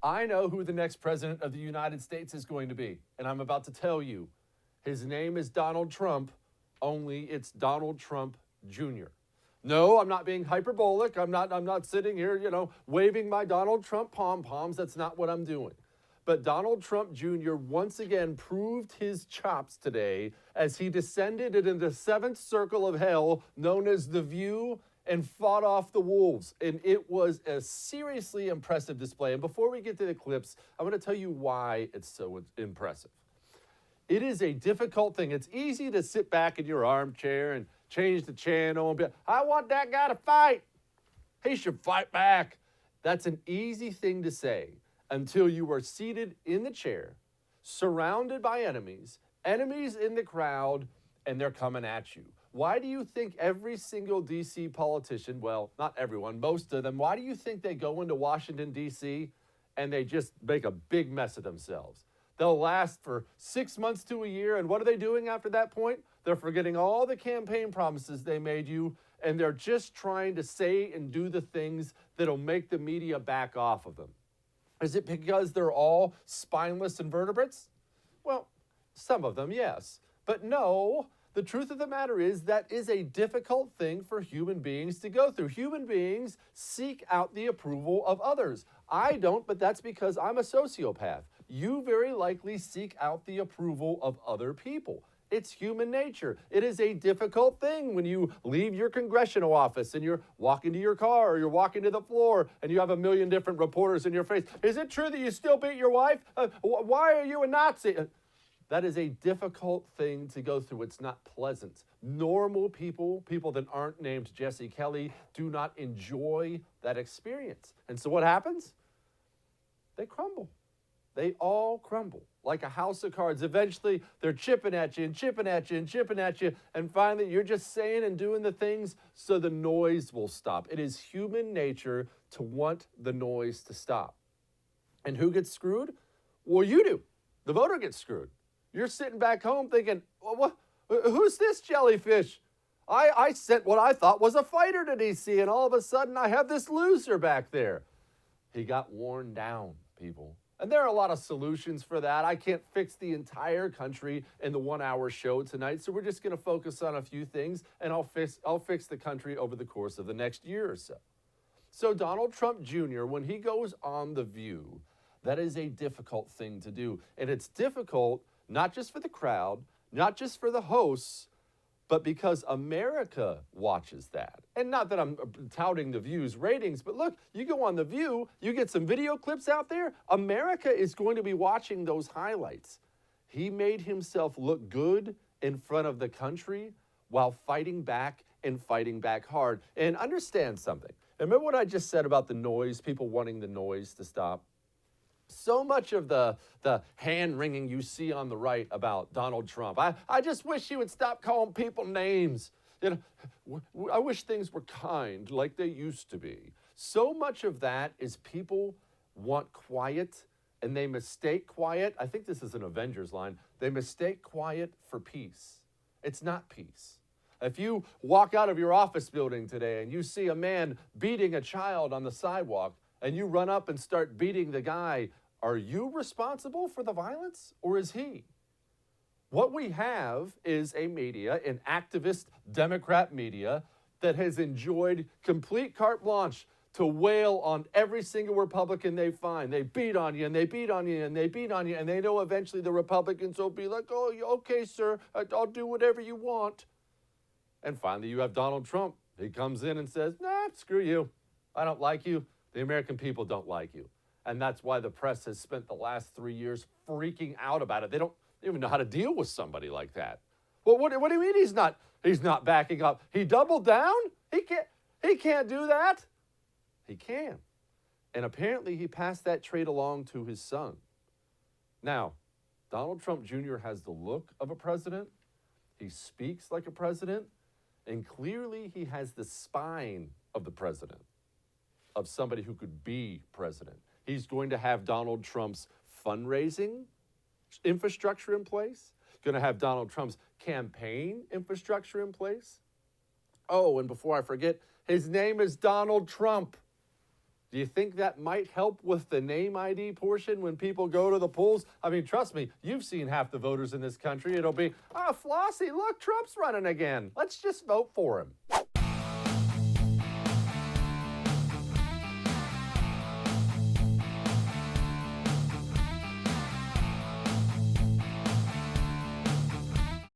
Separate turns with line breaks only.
I know who the next president of the United States is going to be, and I'm about to tell you. His name is Donald Trump, only it's Donald Trump Jr. No, I'm not being hyperbolic. I'm not sitting here, waving my Donald Trump pom-poms. That's not what I'm doing. But Donald Trump Jr. once again proved his chops today as he descended into the seventh circle of hell known as the View and fought off the wolves. And it was a seriously impressive display. And before we get to the clips, I'm going to tell you why it's so impressive. It is a difficult thing. It's easy to sit back in your armchair and change the channel and be, I want that guy to fight. He should fight back. That's an easy thing to say until you are seated in the chair, surrounded by enemies, enemies in the crowd, and they're coming at you. Why do you think every single D.C. politician, well, not everyone, most of them, why do you think they go into Washington, D.C., and they just make a big mess of themselves? They'll last for 6 months to a year, and what are they doing after that point? They're forgetting all the campaign promises they made you, and they're just trying to say and do the things that'll make the media back off of them. Is it because they're all spineless invertebrates? Well, some of them, yes. But no, the truth of the matter is that is a difficult thing for human beings to go through. Human beings seek out the approval of others. I don't, but that's because I'm a sociopath. You very likely seek out the approval of other people. It's human nature. It is a difficult thing when you leave your congressional office and you're walking to your car or you're walking to the floor and you have a million different reporters in your face. Is it true that you still beat your wife? Why are you a Nazi? That is a difficult thing to go through. It's not pleasant. Normal people, people that aren't named Jesse Kelly, do not enjoy that experience. And so what happens? They crumble. They all crumble like a house of cards. Eventually, they're chipping at you and chipping at you and chipping at you. And finally, you're just saying and doing the things so the noise will stop. It is human nature to want the noise to stop. And who gets screwed? Well, you do. The voter gets screwed. You're sitting back home thinking, well, who's this jellyfish? I sent what I thought was a fighter to D.C., and all of a sudden I have this loser back there. He got worn down, people. And there are a lot of solutions for that. I can't fix the entire country in the 1 hour show tonight, so we're just going to focus on a few things, and I'll fix the country over the course of the next year or so. So Donald Trump Jr., when he goes on The View, that is a difficult thing to do. And it's difficult not just for the crowd, not just for the hosts, but because America watches that. And not that I'm touting The View's ratings, but look, you go on The View, you get some video clips out there, America is going to be watching those highlights. He made himself look good in front of the country while fighting back and fighting back hard. And understand something. Remember what I just said about the noise, people wanting the noise to stop? So much of the hand-wringing you see on the right about Donald Trump. I just wish he would stop calling people names. I wish things were kind like they used to be. So much of that is people want quiet, and they mistake quiet. I think this is an Avengers line. They mistake quiet for peace. It's not peace. If you walk out of your office building today and you see a man beating a child on the sidewalk, and you run up and start beating the guy, are you responsible for the violence, or is he? What we have is a media, an activist Democrat media, that has enjoyed complete carte blanche to wail on every single Republican they find. They beat on you, and they beat on you, and they beat on you, and they know eventually the Republicans will be like, oh, okay, sir, I'll do whatever you want. And finally, you have Donald Trump. He comes in and says, nah, screw you. I don't like you. The American people don't like you. And that's why the press has spent the last 3 years freaking out about it. They don't even know how to deal with somebody like that. Well, what do you mean he's not backing up? He doubled down? He can't do that. He can. And apparently he passed that trait along to his son. Now, Donald Trump Jr. has the look of a president. He speaks like a president. And clearly he has the spine of the president, of somebody who could be president. He's going to have Donald Trump's fundraising infrastructure in place, going to have Donald Trump's campaign infrastructure in place. Oh, and before I forget, his name is Donald Trump. Do you think that might help with the name ID portion when people go to the polls? I mean, trust me, you've seen half the voters in this country. It'll be, oh, Flossie, look, Trump's running again. Let's just vote for him.